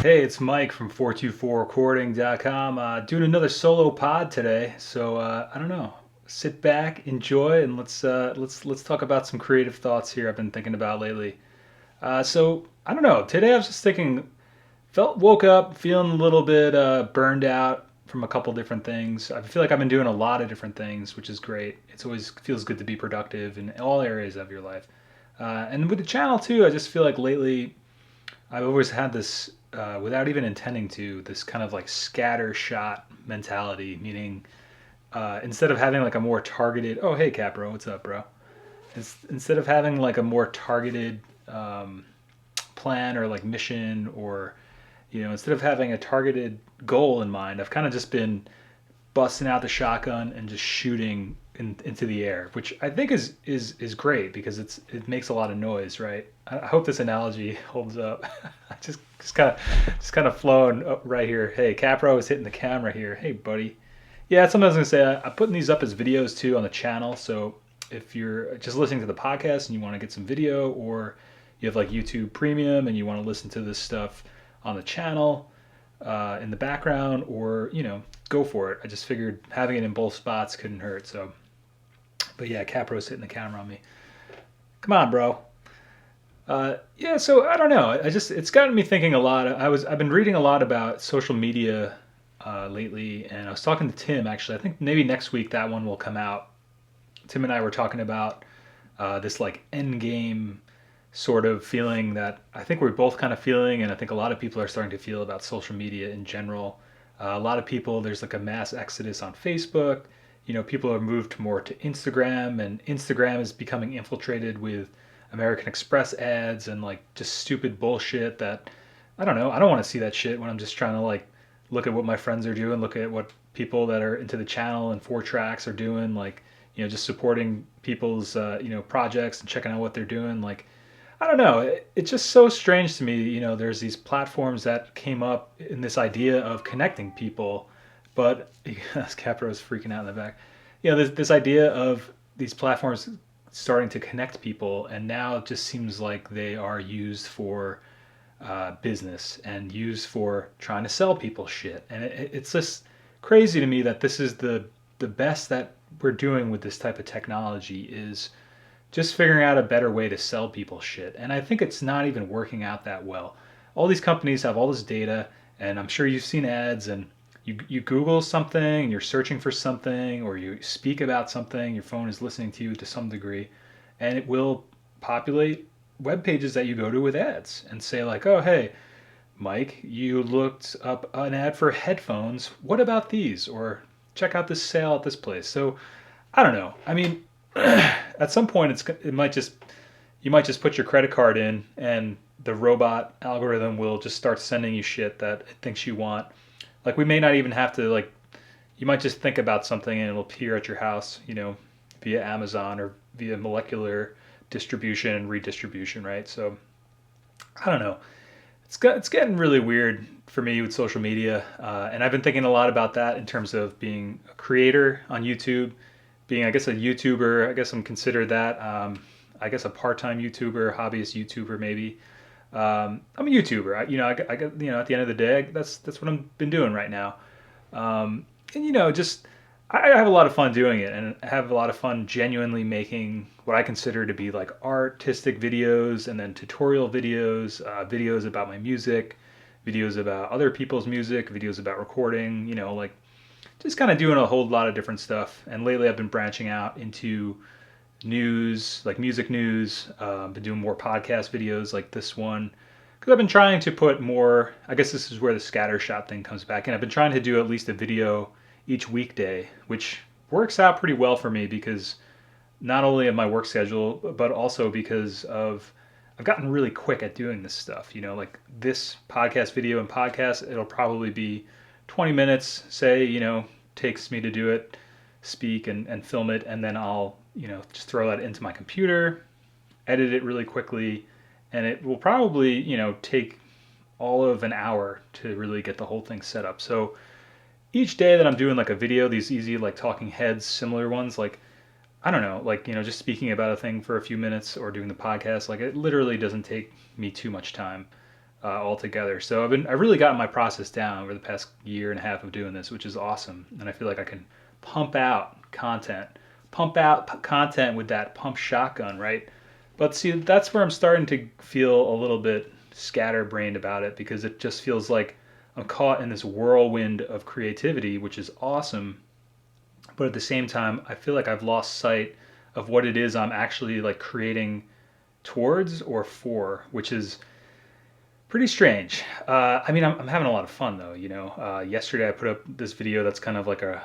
Hey, it's Mike from 424recording.com. Doing another solo pod today. So I don't know. Sit back, enjoy, and let's talk about some creative thoughts here I've been thinking about lately. So I don't know. Today I was just thinking, woke up feeling a little bit burned out from a couple different things. I feel like I've been doing a lot of different things, which is great. It's always feels good to be productive in all areas of your life. And with the channel too, I just feel like lately I've always had this, without even intending to, this kind of like scatter shot mentality, meaning instead of having like a more targeted, oh, hey, Capro, what's up, bro? Instead of having like a more targeted plan or like mission or, instead of having a targeted goal in mind, I've kind of just been busting out the shotgun and just shooting into the air, which I think is great because it makes a lot of noise, right? I hope this analogy holds up. I just kind of flowing up right here. Hey, Capro is hitting the camera here. Hey, buddy. Yeah, something I was gonna say. I'm putting these up as videos too on the channel. So if you're just listening to the podcast and you want to get some video, or you have like YouTube Premium and you want to listen to this stuff on the channel in the background, or go for it. I just figured having it in both spots couldn't hurt. So, but yeah, Capro's hitting the camera on me. Come on, bro. Yeah, so I don't know. It's gotten me thinking a lot. I've been reading a lot about social media lately, and I was talking to Tim actually. I think maybe next week that one will come out. Tim and I were talking about this like end game sort of feeling that I think we're both kind of feeling, and I think a lot of people are starting to feel about social media in general. A lot of people, there's like a mass exodus on Facebook. People are moved more to Instagram, and Instagram is becoming infiltrated with American Express ads and like just stupid bullshit that I don't know. I don't want to see that shit when I'm just trying to like look at what my friends are doing, look at what people that are into the channel and 4 tracks are doing, like, just supporting people's, projects and checking out what they're doing. Like, I don't know. It's just so strange to me. There's these platforms that came up in this idea of connecting people, but Capra is freaking out in the back. This idea of these platforms starting to connect people, and now it just seems like they are used for business and used for trying to sell people shit. And it's just crazy to me that this is the best that we're doing with this type of technology is just figuring out a better way to sell people shit. And I think it's not even working out that well. All these companies have all this data, and I'm sure you've seen ads, and you Google something, and you're searching for something, or you speak about something, your phone is listening to you to some degree, and it will populate web pages that you go to with ads and say like, oh, hey, Mike, you looked up an ad for headphones. What about these? Or check out this sale at this place. So I don't know. I mean, at some point, it might just you might just put your credit card in, and the robot algorithm will just start sending you shit that it thinks you want. Like, we may not even have to like. You might just think about something and it'll appear at your house, via Amazon or via molecular distribution and redistribution, right? So I don't know. It's getting really weird for me with social media, and I've been thinking a lot about that in terms of being a creator on YouTube, being I guess a YouTuber. I guess I'm considered that. I guess a part-time YouTuber, hobbyist YouTuber maybe. I'm a YouTuber. At the end of the day, that's what I've been doing right now. And just I have a lot of fun doing it, and I have a lot of fun genuinely making what I consider to be like artistic videos, and then tutorial videos, videos about my music, videos about other people's music, videos about recording, like just kind of doing a whole lot of different stuff. And lately I've been branching out into news, like music news, been doing more podcast videos like this one. Because I've been trying to put more, I guess this is where the scattershot thing comes back. And I've been trying to do at least a video each weekday, which works out pretty well for me because not only of my work schedule, but also because of I've gotten really quick at doing this stuff. Like this podcast video and podcast, it'll probably be 20 minutes, say, takes me to do it, speak and film it, and then I'll, just throw that into my computer, edit it really quickly, and it will probably, take all of an hour to really get the whole thing set up. So each day that I'm doing like a video, these easy like talking heads, similar ones, like I don't know, like just speaking about a thing for a few minutes or doing the podcast, like it literally doesn't take me too much time. altogether. So I've really gotten my process down over the past year and a half of doing this, which is awesome. And I feel like I can pump out content, content with that pump shotgun, right? But see, that's where I'm starting to feel a little bit scatterbrained about it, because it just feels like I'm caught in this whirlwind of creativity, which is awesome. But at the same time, I feel like I've lost sight of what it is I'm actually like creating towards or for, which is pretty strange. I mean, I'm having a lot of fun though. Yesterday I put up this video that's kind of like a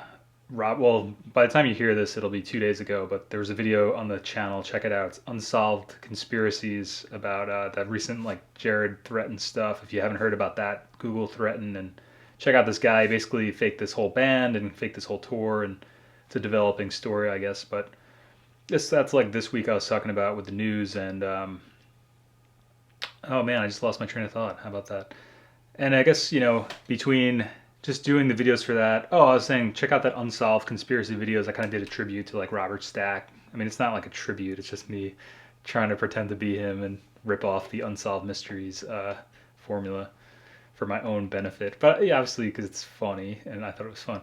well, by the time you hear this, it'll be 2 days ago. But there was a video on the channel. Check it out. It's unsolved conspiracies about that recent like Jared Threaten stuff. If you haven't heard about that, Google Threaten and check out this guy. He basically faked this whole band and faked this whole tour, and it's a developing story, I guess. But that's like this week I was talking about with the news, and oh man, I just lost my train of thought. How about that? And I guess, between just doing the videos for that, oh, I was saying, check out that Unsolved Conspiracy videos. I kind of did a tribute to like Robert Stack. I mean, it's not like a tribute, it's just me trying to pretend to be him and rip off the Unsolved Mysteries formula for my own benefit. But yeah, obviously, because it's funny and I thought it was fun.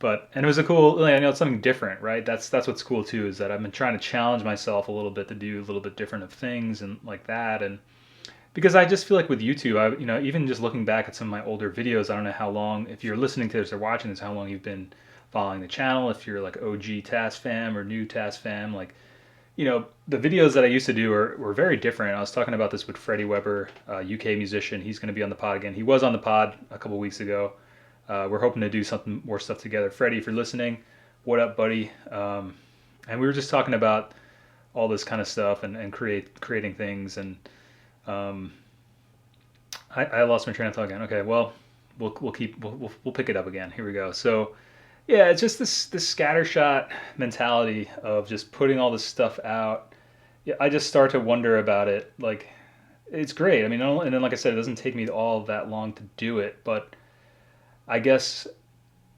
And it was a cool, it's something different, right? That's what's cool too, is that I've been trying to challenge myself a little bit to do a little bit different of things and like that. And because I just feel like with YouTube, even just looking back at some of my older videos, I don't know how long, if you're listening to this or watching this, how long you've been following the channel, if you're like OG Task fam or new Task fam, like, the videos that I used to do were very different. I was talking about this with Freddie Weber, UK musician. He's going to be on the pod again. He was on the pod a couple weeks ago. We're hoping to do something more stuff together. Freddie, if you're listening, what up, buddy? And we were just talking about all this kind of stuff and creating things. And I lost my train of thought again. Okay, well, we'll pick it up again. Here we go. So yeah, it's just this scattershot mentality of just putting all this stuff out. Yeah, I just start to wonder about it. Like, it's great. I mean, and then like I said, it doesn't take me all that long to do it, but I guess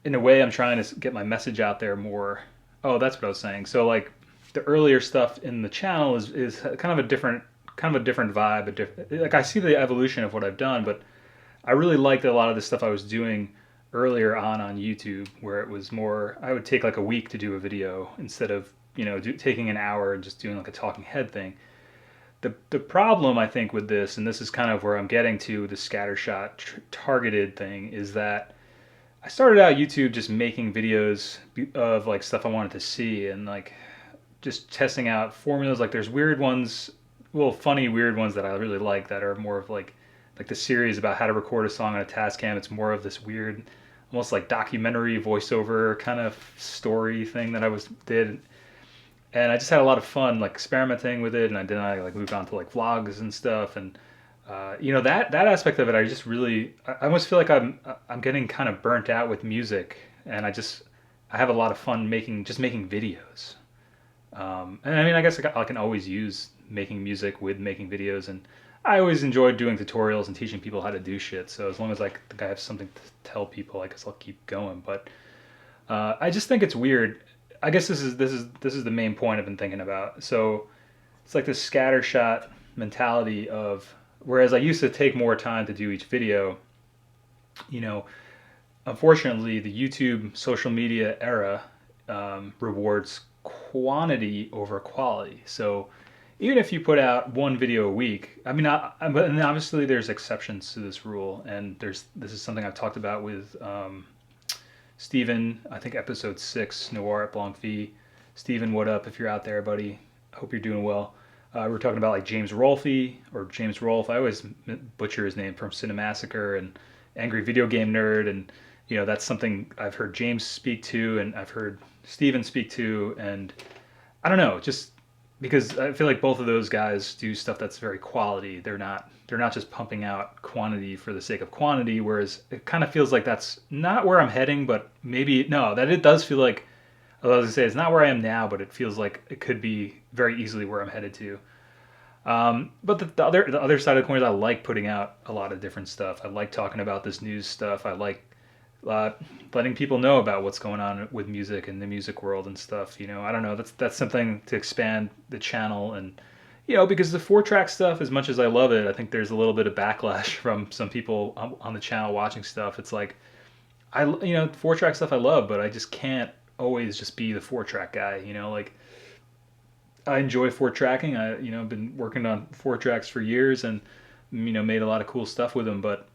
in a way I'm trying to get my message out there more. Oh, that's what I was saying. So like the earlier stuff in the channel is kind of a different vibe. Like I see the evolution of what I've done, but I really liked a lot of the stuff I was doing earlier on YouTube, where it was more, I would take like a week to do a video instead of taking an hour and just doing like a talking head thing. The problem I think with this, and this is kind of where I'm getting to the scattershot targeted thing, is that I started out YouTube just making videos of like stuff I wanted to see and like just testing out formulas. Like there's weird ones, well, funny weird ones that I really like that are more of like the series about how to record a song on a Tascam. It's more of this weird, almost like documentary voiceover kind of story thing that did. And I just had a lot of fun like experimenting with it, and then I like moved on to like vlogs and stuff. And that aspect of it, I almost feel like I'm getting kind of burnt out with music, and I have a lot of fun making videos. And I mean, I guess I can always use making music with making videos, and I always enjoyed doing tutorials and teaching people how to do shit. So as long as I think I have something to tell people, I guess I'll keep going. But I just think it's weird. I guess this is the main point I've been thinking about. So it's like this scattershot mentality of, whereas I used to take more time to do each video, unfortunately the YouTube social media era rewards quantity over quality. So even if you put out one video a week, I mean, and obviously there's exceptions to this rule, and this is something I've talked about with Steven, I think episode 6, Noir at Blanc V. Steven, what up if you're out there, buddy? Hope you're doing well. We're talking about like James Rolfe, or James Rolfe. I always butcher his name, from Cinemassacre and Angry Video Game Nerd, and that's something I've heard James speak to, and I've heard Steven speak to, and I don't know, just because I feel like both of those guys do stuff that's very quality. They're not just pumping out quantity for the sake of quantity, whereas it kind of feels like that's not where I'm heading, but maybe, no, that it does feel like, I was going to say, it's not where I am now, but it feels like it could be very easily where I'm headed to. But the other side of the coin is I like putting out a lot of different stuff. I like talking about this news stuff. I like letting people know about what's going on with music and the music world and stuff. I don't know. That's something to expand the channel, and because the 4-track stuff, as much as I love it, I think there's a little bit of backlash from some people on the channel watching stuff. It's like, 4-track stuff I love, but I just can't always just be the 4-track guy. Like, I enjoy 4-tracking. I've been working on 4-tracks for years, and made a lot of cool stuff with them. But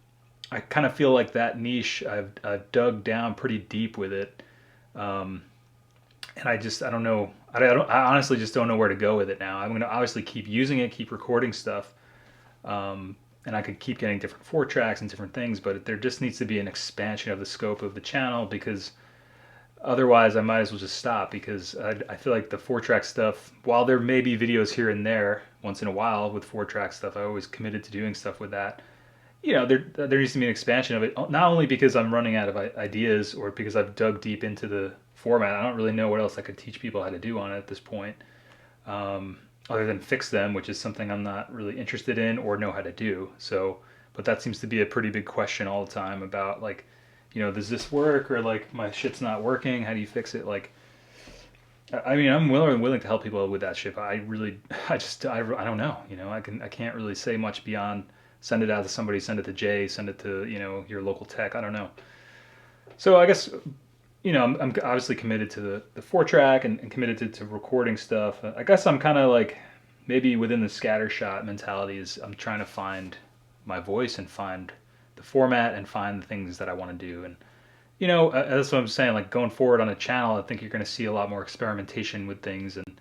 I kind of feel like that niche, I've dug down pretty deep with it, um, and I don't know. I honestly just don't know where to go with it now. I'm going to obviously keep using it, keep recording stuff, and I could keep getting different 4-tracks and different things. But there just needs to be an expansion of the scope of the channel, because otherwise I might as well just stop, because I feel like the 4-track stuff, while there may be videos here and there once in a while with 4-track stuff, I always committed to doing stuff with that. There needs to be an expansion of it, not only because I'm running out of ideas or because I've dug deep into the format. I don't really know what else I could teach people how to do on it at this point, other than fix them, which is something I'm not really interested in or know how to do. So, but that seems to be a pretty big question all the time about, like, does this work, or like my shit's not working? How do you fix it? Like, I mean, I'm willing to help people with that shit. But I don't know. I can't really say much beyond send it out to somebody, send it to Jay, send it to your local tech. I don't know. So I guess I'm obviously committed to the 4-track, and committed to recording stuff. I guess I'm kind of like, maybe within the scattershot mentality, is I'm trying to find my voice and find the format and find the things that I want to do. And that's what I'm saying. Like, going forward on a channel, I think you're going to see a lot more experimentation with things, and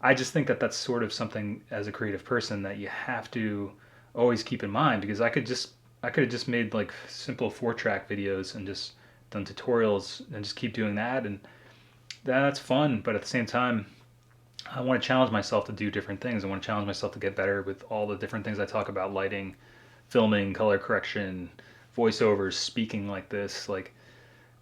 I just think that that's sort of something, as a creative person, that you have to always keep in mind, because I could have just made like simple 4-track videos and just done tutorials and just keep doing that, and that's fun. But at the same time, I want to challenge myself to do different things. I want to challenge myself to get better with all the different things I talk about: lighting, filming, color correction, voiceovers, speaking like this, like.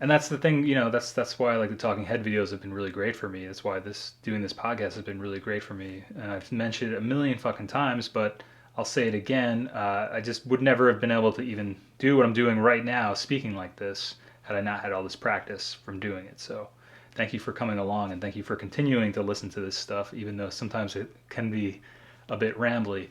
And that's the thing, that's why, like, the talking head videos have been really great for me. That's why doing this podcast has been really great for me. And I've mentioned it a million fucking times, but I'll say it again. I just would never have been able to even do what I'm doing right now, speaking like this, had I not had all this practice from doing it. So thank you for coming along, and thank you for continuing to listen to this stuff, even though sometimes it can be a bit rambly.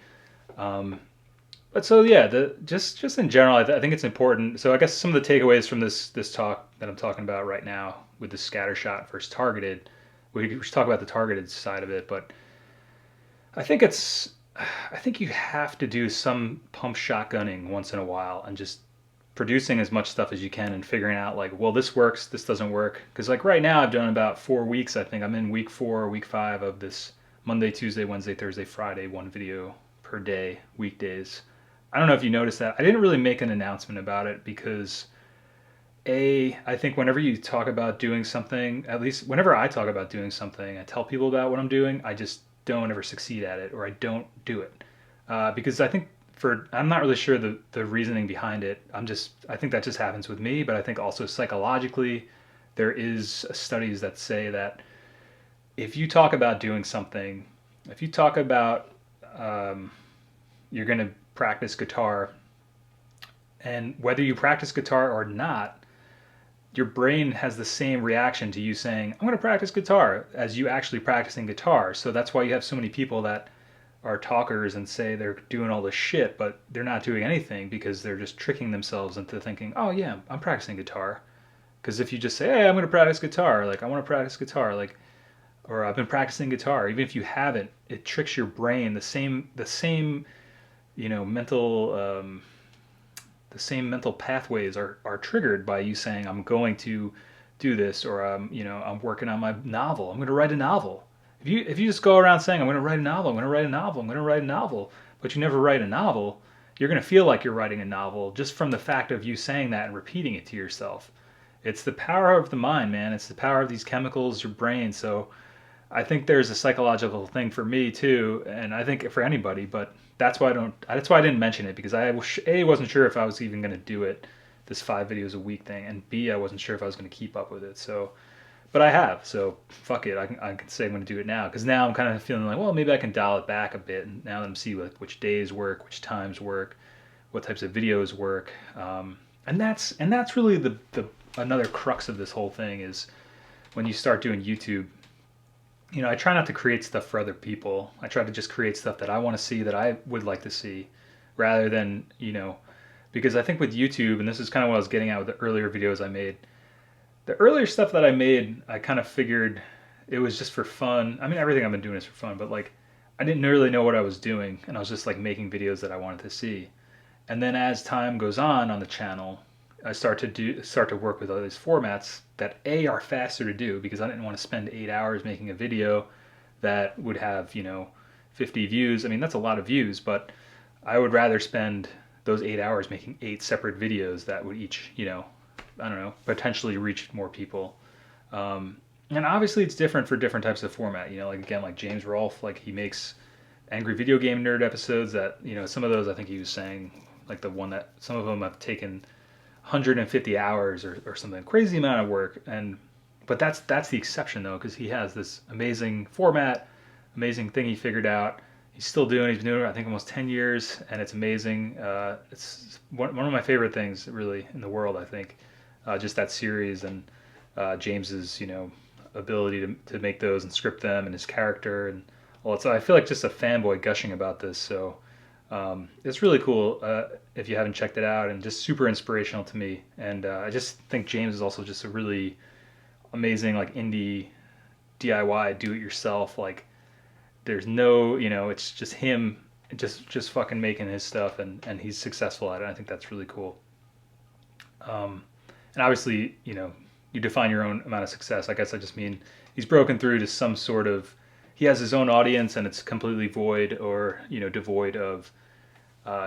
But so yeah, just in general, I think it's important. So I guess some of the takeaways from this talk that I'm talking about right now, with the scattershot versus targeted, we should talk about the targeted side of it. But I think you have to do some pump shotgunning once in a while, and just producing as much stuff as you can, and figuring out, like, well, this works, this doesn't work. Because, like, right now I've done about 4 weeks. I think I'm in week 4, week 5 of this Monday, Tuesday, Wednesday, Thursday, Friday, one video per day, weekdays. I don't know if you noticed that. I didn't really make an announcement about it, because I think whenever you talk about doing something, at least whenever I talk about doing something, I tell people about what I'm doing, I just don't ever succeed at it, or I don't do it. Because I think, I'm not really sure the reasoning behind it. I think that just happens with me, but I think also psychologically, there is studies that say that if you talk about doing something, if you talk about, you're going to practice guitar, and whether you practice guitar or not, your brain has the same reaction to you saying, I'm going to practice guitar, as you actually practicing guitar. So that's why you have so many people that are talkers and say they're doing all this shit, but they're not doing anything, because they're just tricking themselves into thinking, oh yeah, I'm practicing guitar. Because if you just say, hey, I'm going to practice guitar, like, I want to practice guitar, like, or I've been practicing guitar, even if you haven't, it tricks your brain. The same mental pathways are triggered by you saying, I'm going to do this, or I'm working on my novel, I'm going to write a novel. If you just go around saying, I'm going to write a novel, I'm going to write a novel, I'm going to write a novel, but you never write a novel, you're going to feel like you're writing a novel just from the fact of you saying that and repeating it to yourself. It's the power of the mind, man. It's the power of these chemicals, your brain. So I think there's a psychological thing for me too, and I think for anybody. But that's why I didn't mention it, because I wasn't sure if I was even going to do it, this 5 videos a week thing, and B, I wasn't sure if I was going to keep up with it. So, but I have. So fuck it. I can say I'm going to do it now, because now I'm kind of feeling like, well, maybe I can dial it back a bit, and now let me see which days work, which times work, what types of videos work, and that's really the another crux of this whole thing is when you start doing YouTube. I try not to create stuff for other people. I try to just create stuff that I want to see, that I would like to see, rather than, because I think with YouTube, and this is kind of what I was getting at with the earlier videos I made, the earlier stuff that I made, I kind of figured it was just for fun. I mean, everything I've been doing is for fun, but like, I didn't really know what I was doing, and I was just like making videos that I wanted to see. And then as time goes on the channel, I start to work with all these formats that are faster to do, because I didn't want to spend 8 hours making a video that would have 50 views. I mean, that's a lot of views, but I would rather spend those 8 hours making 8 separate videos that would each I don't know, potentially reach more people. And obviously it's different for different types of format. Like again, like James Rolfe, like he makes angry video game nerd episodes that, some of those I think he was saying, like the one that some of them have taken 150 hours or something crazy amount of work. And but that's the exception though, because he has this amazing format, amazing thing he figured out. He's still doing. He's been doing it, I think, almost 10 years, and it's amazing. It's one of my favorite things, really, in the world. I think just that series, and James's, ability to make those and script them, and his character and all that. So I feel like just a fanboy gushing about this. So it's really cool if you haven't checked it out, and just super inspirational to me. And I just think James is also just a really amazing, like, indie DIY, do it yourself. Like, there's no, it's just him, just fucking making his stuff, and he's successful at it. I think that's really cool. And obviously, you define your own amount of success. I guess I just mean he's broken through to some sort of, he has his own audience, and it's completely void, or devoid of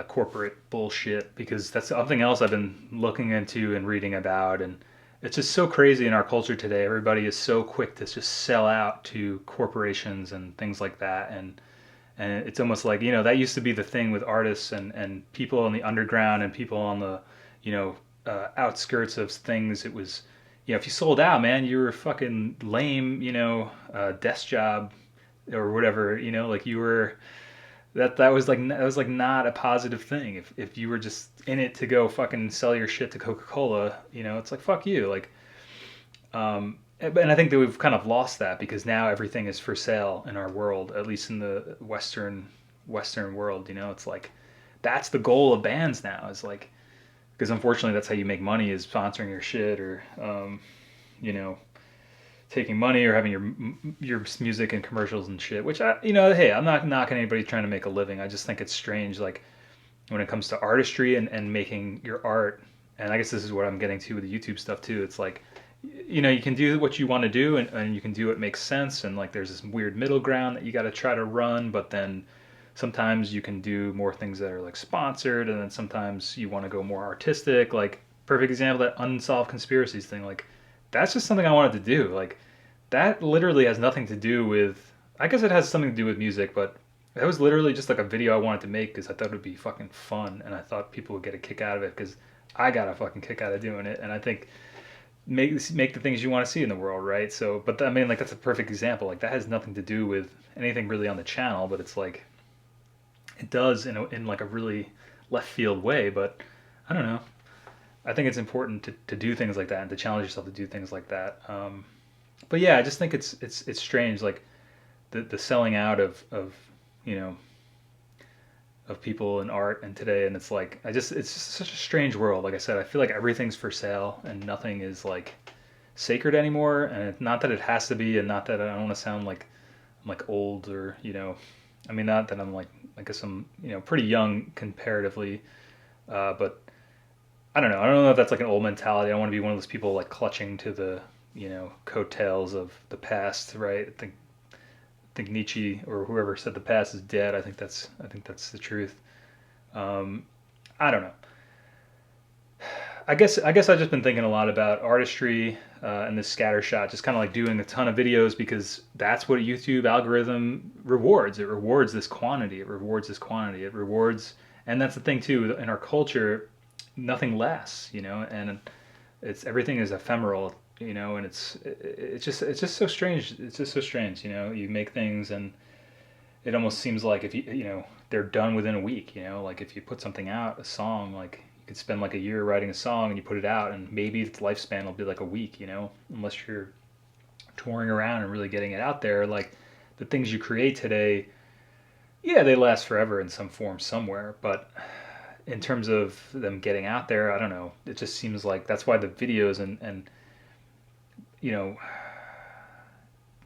corporate bullshit, because that's something else I've been looking into and reading about. And it's just so crazy in our culture today. Everybody is so quick to just sell out to corporations and things like that. And it's almost like, that used to be the thing with artists and people in the underground and people on the, outskirts of things. It was, if you sold out, man, you were fucking lame, desk job or whatever, like you were, that was like not a positive thing. If you were just in it to go fucking sell your shit to Coca-Cola, it's like, fuck you. Like, and I think that we've kind of lost that, because now everything is for sale in our world, at least in the Western world. It's like that's the goal of bands now. Is like, because unfortunately that's how you make money, is sponsoring your shit, or you know taking money, or having your music and commercials and shit. Which hey, I'm not knocking anybody trying to make a living. I just think it's strange, like when it comes to artistry and making your art. And I guess this is what I'm getting to with the YouTube stuff too. It's like, you can do what you want to do, and you can do what makes sense, and like there's this weird middle ground that you got to try to run. But then sometimes you can do more things that are like sponsored, and then sometimes you want to go more artistic. Like, perfect example, that unsolved conspiracies thing. Like, that's just something I wanted to do. Like, that literally has nothing to do with, I guess it has something to do with music, but that was literally just like a video I wanted to make because I thought it would be fucking fun, and I thought people would get a kick out of it, because I got a fucking kick out of doing it. And I think make the things you want to see in the world, right? So, but I mean, like, that's a perfect example. Like, that has nothing to do with anything really on the channel, but it's like it does in like a really left field way. But I don't know. I think it's important to do things like that, and to challenge yourself to do things like that. But yeah, I just think it's strange, like the selling out of you know of people in art and today. And it's like, it's just such a strange world. Like I said, I feel like everything's for sale, and nothing is like sacred anymore. And not that it has to be, and not that I don't want to sound like I'm like old, or I mean, not that I'm like, I guess I'm pretty young comparatively, but I don't know. I don't know if that's like an old mentality. I don't want to be one of those people like clutching to the coattails of the past, right? I think Nietzsche or whoever said the past is dead. I think that's the truth. I don't know. I guess I've just been thinking a lot about artistry, and this scattershot, just kind of like doing a ton of videos, because that's what a YouTube algorithm rewards. It rewards this quantity. It rewards this quantity. It rewards, and that's the thing too. In our culture, nothing lasts, and everything is ephemeral, and it's just so strange. It's just so strange, You make things, and it almost seems like if they're done within a week. Like if you put something out, a song, like you could spend like a year writing a song, and you put it out, and maybe its lifespan will be like a week. Unless you're touring around and really getting it out there. Like the things you create today, yeah, they last forever in some form somewhere, but in terms of them getting out there, I don't know. It just seems like that's why the videos and you know,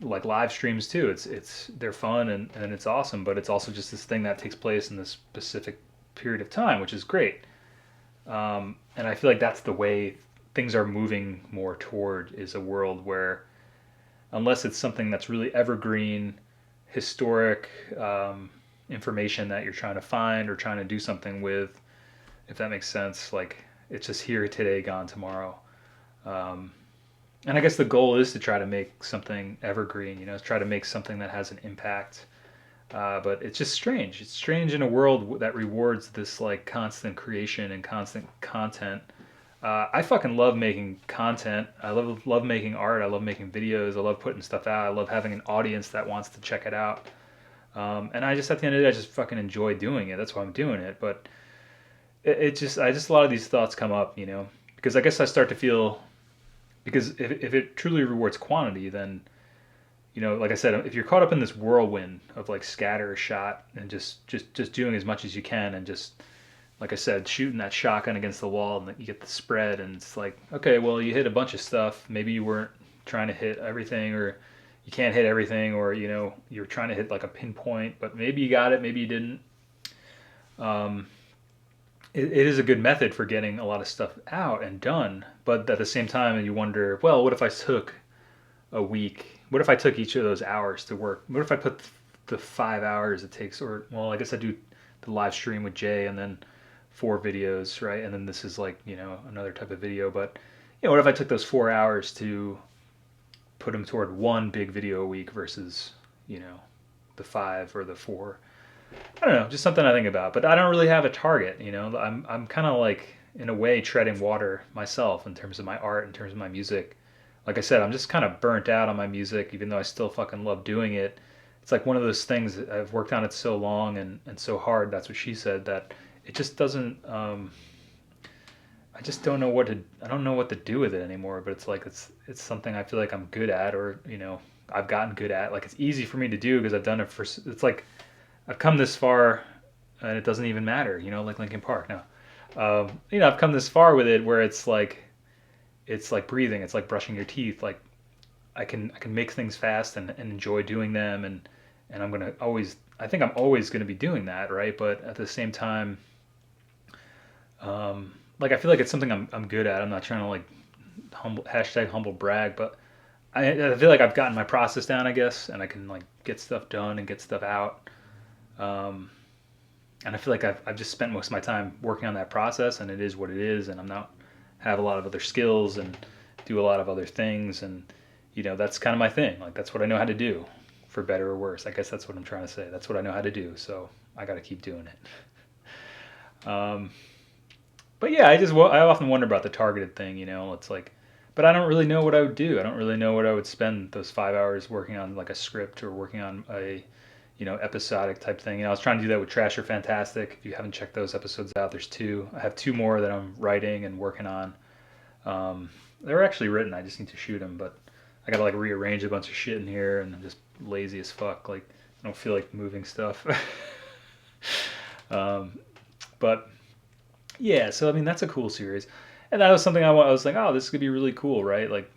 like live streams too. It's they're fun and it's awesome, but it's also just this thing that takes place in this specific period of time, which is great. And I feel like that's the way things are moving more toward, is a world where, unless it's something that's really evergreen, historic information that you're trying to find or trying to do something with, if that makes sense, like it's just here today, gone tomorrow. Um, and I guess the goal is to try to make something evergreen, try to make something that has an impact. But it's just strange. It's strange in a world that rewards this like constant creation and constant content. I fucking love making content. I love making art. I love making videos. I love putting stuff out. I love having an audience that wants to check it out. And I just, at the end of the day, I just fucking enjoy doing it. That's why I'm doing it. But I just, a lot of these thoughts come up, because I guess I start to feel, because if it truly rewards quantity, then, like I said, if you're caught up in this whirlwind of like scattershot and just doing as much as you can and just, like I said, shooting that shotgun against the wall and you get the spread and it's like, okay, well, you hit a bunch of stuff. Maybe you weren't trying to hit everything, or you can't hit everything, or, you're trying to hit like a pinpoint, but maybe you got it, maybe you didn't. Um, it is a good method for getting a lot of stuff out and done, but at the same time, you wonder, well, what if I took a week? What if I took each of those hours to work? What if I put the 5 hours it takes, or, well, I guess I do the live stream with Jay and then 4 videos, right? And then this is like, another type of video. But, what if I took those 4 hours to put them toward one big video a week versus, the 5 or the 4? I don't know, just something I think about. But I don't really have a target, I'm kind of like, in a way, treading water myself in terms of my art, in terms of my music. Like I said, I'm just kind of burnt out on my music, even though I still fucking love doing it. It's like one of those things that I've worked on it so long and so hard. That's what she said, that it just doesn't. I just don't know I don't know what to do with it anymore. But it's like it's something I feel like I'm good at, or I've gotten good at. Like it's easy for me to do because I've done it for. It's like I've come this far, and it doesn't even matter. Like Linkin Park. No, I've come this far with it where it's like breathing. It's like brushing your teeth. Like I can make things fast and enjoy doing them, and I'm gonna always. I think I'm always gonna be doing that, right? But at the same time, like I feel like it's something I'm good at. I'm not trying to like humble brag, but I feel like I've gotten my process down, I guess, and I can like get stuff done and get stuff out. Um, and I feel like I've just spent most of my time working on that process, and it is what it is, and I'm not have a lot of other skills and do a lot of other things, and that's kind of my thing. Like that's what I know how to do, for better or worse. I guess that's what I'm trying to say. That's what I know how to do, so I got to keep doing it. But yeah, I often wonder about the targeted thing. It's like, but I don't really know what I would do. I don't really know what I would spend those 5 hours working on, like a script or working on a episodic type thing. I was trying to do that with Trash or Fantastic. If you haven't checked those episodes out, there's 2. I have 2 more that I'm writing and working on. They're actually written. I just need to shoot them, but I gotta like rearrange a bunch of shit in here, and I'm just lazy as fuck. Like I don't feel like moving stuff. But yeah, so I mean that's a cool series, and that was something I was like, oh, this could be really cool, right? Like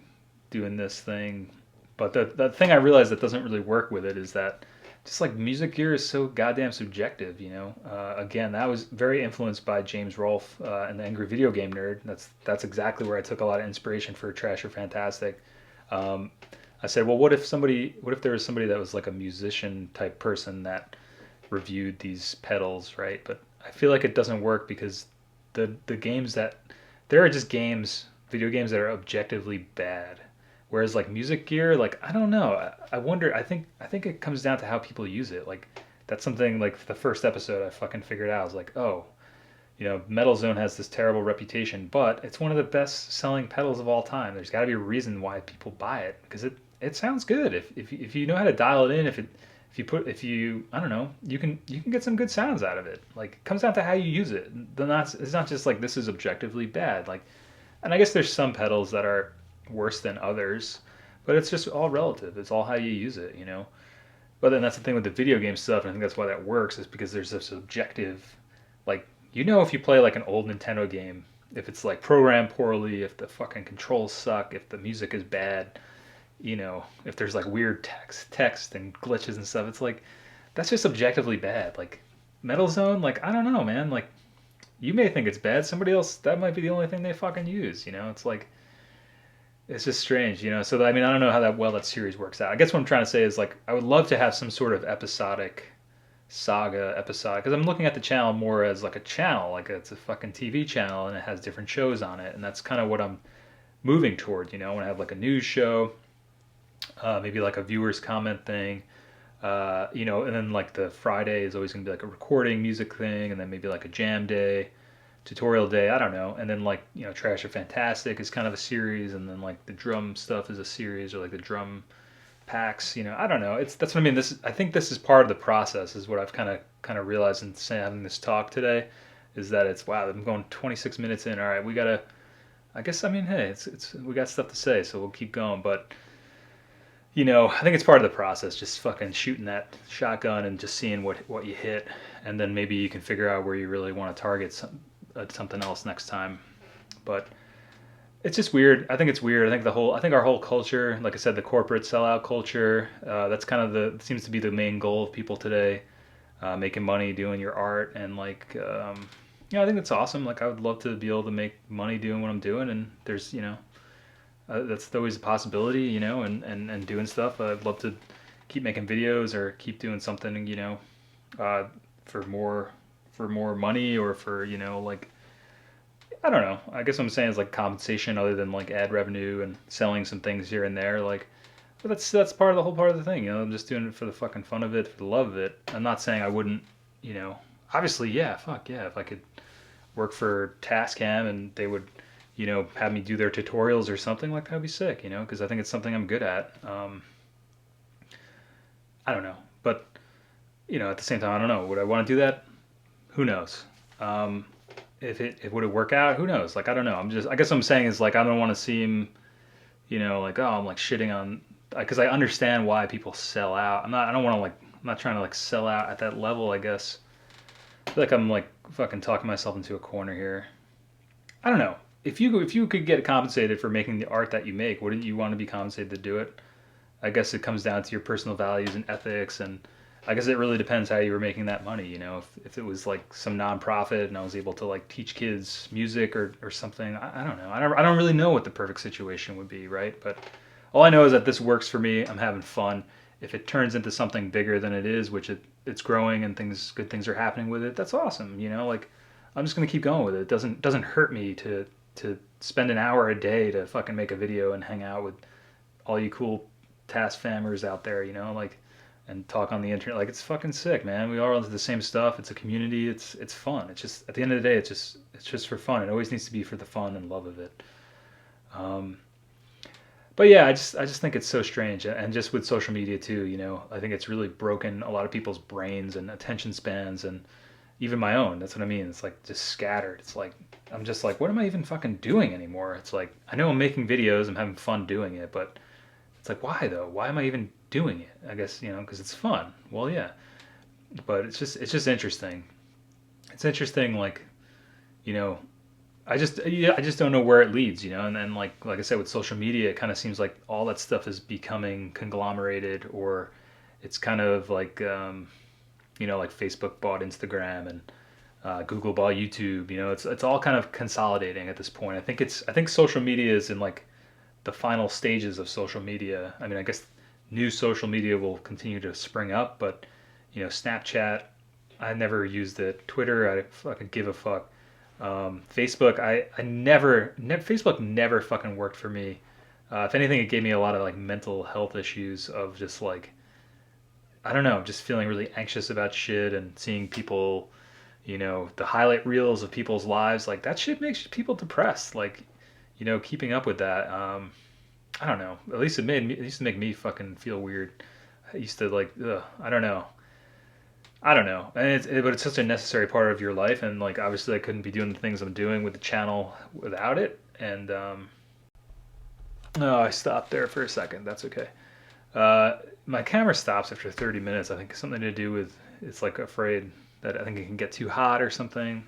doing this thing. But the thing I realized that doesn't really work with it is that just like music gear is so goddamn subjective. Again, that was very influenced by James Rolfe and the Angry Video Game Nerd. That's exactly where I took a lot of inspiration for Trash or Fantastic. I said, well, what if there was somebody that was like a musician type person that reviewed these pedals, right? But I feel like it doesn't work because the games that there are just video games that are objectively bad. Whereas like music gear, like I don't know. I wonder. I think it comes down to how people use it. Like that's something like the first episode I fucking figured out. I was like, oh, Metal Zone has this terrible reputation, but it's one of the best selling pedals of all time. There's got to be a reason why people buy it, because it sounds good. If you know how to dial it in, if you I don't know, you can get some good sounds out of it. Like it comes down to how you use it. It's not just like this is objectively bad. Like, and I guess there's some pedals that are worse than others, But it's just all relative. It's all how you use it, you know. But then that's the thing with the video game stuff, and I think that's why that works, is because there's this objective, like, you know, if you play like an old Nintendo game, if it's like programmed poorly, if the fucking controls suck, if the music is bad, you know, if there's like weird text and glitches and stuff, it's like that's just objectively bad. Like Metal Zone, like I don't know, man. Like you may think it's bad, somebody else that might be the only thing they fucking use. You know, it's like it's just strange, you know. So I mean, I don't know how that series works out. I guess what I'm trying to say is like I would love to have some sort of episodic saga episode because I'm looking at the channel more as like a channel, like it's a fucking TV channel and it has different shows on it, and that's kind of what I'm moving toward. You know, I want to have like a news show, maybe like a viewers comment thing, you know, and then like the Friday is always gonna be like a recording music thing, and then maybe like a jam day, tutorial day, I don't know, and then like you know, Trash or Fantastic is kind of a series, and then like the drum stuff is a series, or like the drum packs, you know, I don't know. It's that's what I mean. This I think this is part of the process, is what I've kind of realized in having this talk today, is that it's wow, I'm going 26 minutes in. All right, we gotta. I guess I mean, hey, it's we got stuff to say, so we'll keep going, but you know, I think it's part of the process, just fucking shooting that shotgun and just seeing what you hit, and then maybe you can figure out where you really want to target something else next time. But it's just weird. I think it's weird. I think our whole culture, like I said, the corporate sellout culture, that's kind of seems to be the main goal of people today, making money doing your art, and like, yeah, I think that's awesome. Like I would love to be able to make money doing what I'm doing, and there's you know that's always a possibility, you know, and doing stuff. I'd love to keep making videos or keep doing something, you know, uh, for more money, or for you know like I don't know. I guess what I'm saying is like compensation other than like ad revenue and selling some things here and there. Like, but that's part of the whole part of the thing. You know, I'm just doing it for the fucking fun of it, for the love of it. I'm not saying I wouldn't, you know. Obviously, yeah, fuck yeah. If I could work for Tascam and they would, you know, have me do their tutorials or something, like that'd be sick. You know, because I think it's something I'm good at. I don't know, but you know, at the same time, I don't know. Would I want to do that? Who knows? Um, if would it work out? Who knows? Like I don't know. I guess what I'm saying is like I don't want to seem, you know, like oh I'm like shitting on, because I understand why people sell out. I don't want to like I'm not trying to like sell out at that level. I guess I feel like I'm like fucking talking myself into a corner here. I don't know. If you could get compensated for making the art that you make, wouldn't you want to be compensated to do it? I guess it comes down to your personal values and ethics, and I guess it really depends how you were making that money. You know, if it was like some nonprofit and I was able to like teach kids music or something, I don't know. I don't really know what the perfect situation would be, right? But all I know is that this works for me. I'm having fun. If it turns into something bigger than it is, which it's growing and good things are happening with it, that's awesome. You know, like I'm just gonna keep going with it. It doesn't hurt me to spend an hour a day to fucking make a video and hang out with all you cool task fammers out there, you know, like and talk on the internet. Like it's fucking sick, man. We all into the same stuff. It's a community. It's fun. It's just at the end of the day, it's just for fun. It always needs to be for the fun and love of it. Um, but yeah, I just think it's so strange, and just with social media too. You know, I think it's really broken a lot of people's brains and attention spans, and even my own. That's what I mean. It's like just scattered. It's like I'm just like, what am I even fucking doing anymore? It's like I know I'm making videos. I'm having fun doing it, but it's like, why though? Why am I even doing it? I guess, you know, because it's fun. Well, yeah, but it's just interesting. It's interesting, like, you know, I just don't know where it leads, you know. And then like I said, with social media, it kind of seems like all that stuff is becoming conglomerated, or it's kind of like, you know, like Facebook bought Instagram, and Google bought YouTube. You know, it's all kind of consolidating at this point. I think social media is in like the final stages of social media. I mean, I guess new social media will continue to spring up, but you know, Snapchat, I never used it. Twitter, I fucking give a fuck. Facebook, Facebook never fucking worked for me. If anything, it gave me a lot of like mental health issues of just like, I don't know, just feeling really anxious about shit and seeing people, you know, the highlight reels of people's lives. Like that shit makes people depressed. Like, you know, keeping up with that. I don't know. At least it used to make me fucking feel weird. I used to like, ugh, I don't know. I don't know. And but it's such a necessary part of your life, and like obviously I couldn't be doing the things I'm doing with the channel without it. And Oh, I stopped there for a second. That's okay. Uh, my camera stops after 30 minutes. I think it's something to do with it's like afraid that I think it can get too hot or something.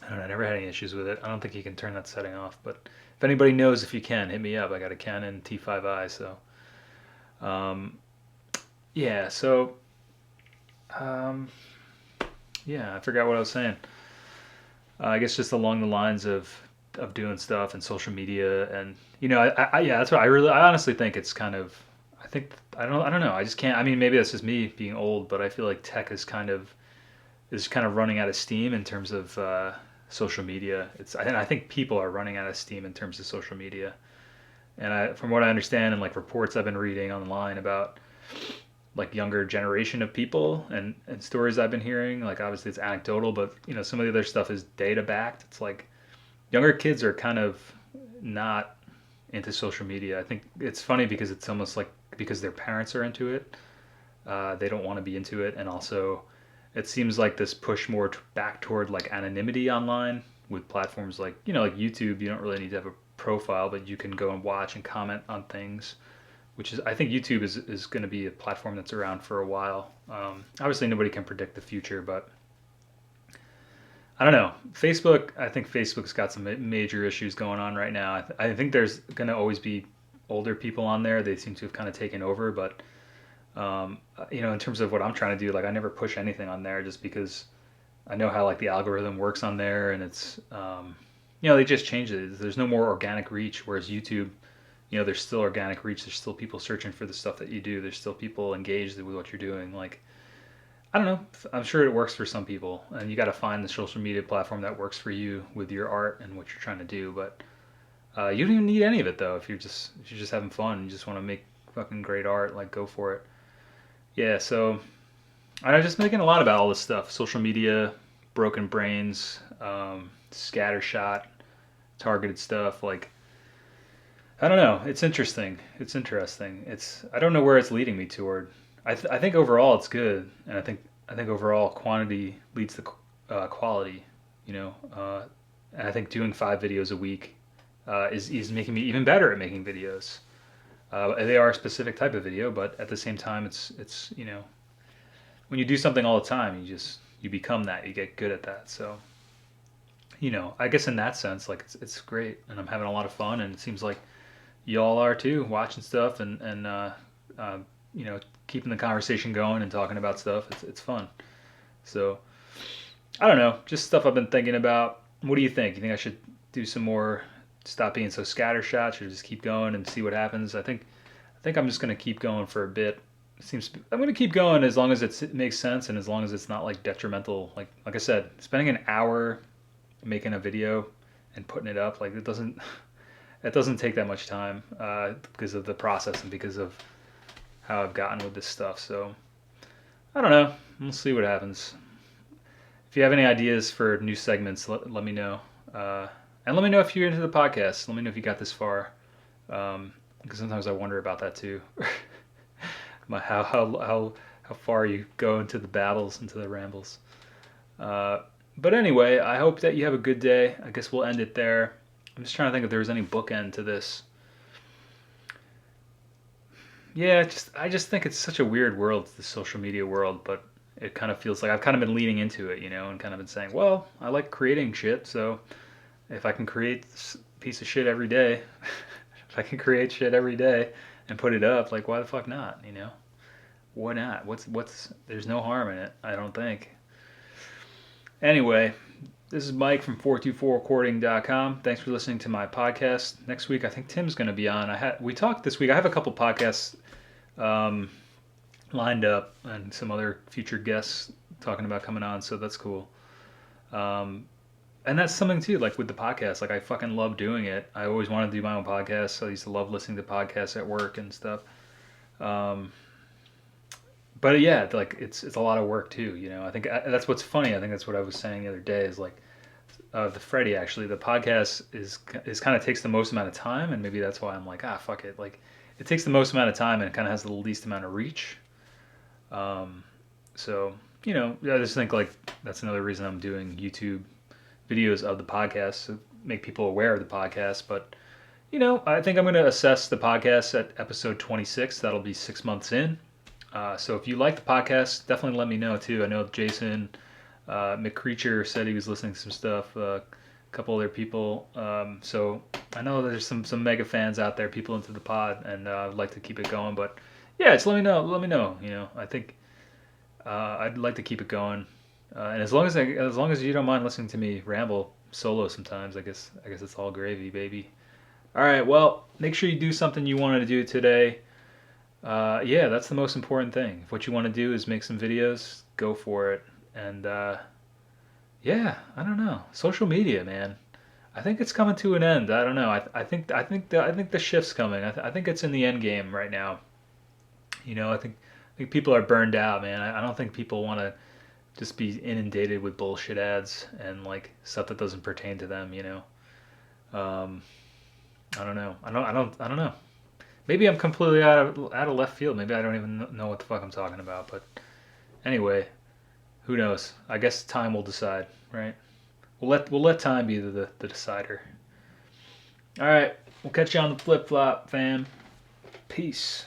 I don't know. I never had any issues with it. I don't think you can turn that setting off. But if anybody knows if you can, hit me up. I got a Canon T5i. So um, yeah. So um, yeah, I forgot what I was saying. I guess just along the lines of doing stuff and social media and yeah, that's what I honestly think it's kind of I think I don't know, I just can't. I mean, maybe that's just me being old, but I feel like tech is kind of running out of steam in terms of social media. And I think people are running out of steam in terms of social media. And from what I understand and like reports I've been reading online about like younger generation of people and stories I've been hearing, like obviously it's anecdotal, but some of the other stuff is data backed. It's like younger kids are kind of not into social media. I think it's funny because it's almost like because their parents are into it, they don't want to be into it, and also it seems like this push more back toward like anonymity online with platforms like like YouTube. You don't really need to have a profile, but you can go and watch and comment on things, which is I think YouTube is going to be a platform that's around for a while. Obviously, nobody can predict the future, but I don't know. Facebook, I think Facebook's got some major issues going on right now. I think there's going to always be older people on there. They seem to have kind of taken over, but in terms of what I'm trying to do, like I never push anything on there just because I know how like the algorithm works on there, and it's they just changed it. There's no more organic reach, whereas YouTube, there's still organic reach. There's still people searching for the stuff that you do. There's still people engaged with what you're doing. Like I don't know. I'm sure it works for some people, and you got to find the social media platform that works for you with your art and what you're trying to do. But you don't even need any of it though. If you're just having fun, you just want to make fucking great art, like go for it. Yeah. So I was just making a lot about all this stuff: social media, broken brains, scattershot, targeted stuff. Like I don't know. It's interesting. It's interesting. I don't know where it's leading me toward. I think overall it's good, and I think overall quantity leads to quality. You know, and I think doing 5 videos a week is making me even better at making videos. They are a specific type of video, but at the same time, it's when you do something all the time, you become that. You get good at that. So I guess in that sense, like it's great, and I'm having a lot of fun, and it seems like y'all are too, watching stuff and uh, you know keeping the conversation going and talking about stuff. It's fun. So I don't know, just stuff I've been thinking about. What do you think? You think I should do some more? Stop being so scattershot? Should I just keep going and see what happens? I think I'm just gonna keep going for a bit. I'm gonna keep going as long as it makes sense and as long as it's not like detrimental. Like I said, spending an hour making a video and putting it up, like it doesn't take that much time because of the process and because of how I've gotten with this stuff. So I don't know. We'll see what happens. If you have any ideas for new segments, let me know. And let me know if you're into the podcast. Let me know if you got this far. Because sometimes I wonder about that too. How far you go into the babbles, into the rambles. But anyway, I hope that you have a good day. I guess we'll end it there. I'm just trying to think if there was any bookend to this. Yeah, I just think it's such a weird world, the social media world, but it kind of feels like I've kind of been leaning into it, and kind of been saying, well, I like creating shit, so if I can create a piece of shit every day, if I can create shit every day and put it up, like why the fuck not? Why not? There's no harm in it, I don't think. Anyway, this is Mike from 424recording.com. Thanks for listening to my podcast. Next week, I think Tim's going to be on. We talked this week. I have a couple podcasts um, lined up and some other future guests talking about coming on, so that's cool. And that's something too, like with the podcast. Like I fucking love doing it. I always wanted to do my own podcast. So I used to love listening to podcasts at work and stuff. Um, but yeah, like it's a lot of work too. I think that's what's funny. I think that's what I was saying the other day is like the Freddie actually. The podcast is kind of takes the most amount of time, and maybe that's why I'm like fuck it. Like it takes the most amount of time and it kind of has the least amount of reach. So I just think like that's another reason I'm doing YouTube videos of the podcast to make people aware of the podcast. But I think I'm going to assess the podcast at episode 26. That'll be 6 months in. So if you like the podcast, definitely let me know too. I know Jason McCreature said he was listening to some stuff. A couple other people. So I know there's some mega fans out there, people into the pod, and I'd like to keep it going. But yeah, just let me know. Let me know. I think I'd like to keep it going. And as long as you don't mind listening to me ramble solo sometimes, I guess it's all gravy, baby. All right. Well, make sure you do something you wanted to do today. Yeah, that's the most important thing. If what you want to do is make some videos, go for it. And yeah, I don't know. Social media, man. I think it's coming to an end. I don't know. I think the shift's coming. I think it's in the end game right now. I think people are burned out, man. I don't think people want to just be inundated with bullshit ads and like stuff that doesn't pertain to them. Um, I don't know. I don't know. Maybe I'm completely out of left field. Maybe I don't even know what the fuck I'm talking about. But anyway, who knows? I guess time will decide, right? We'll let time be the decider. All right, we'll catch you on the flip flop, fam. Peace.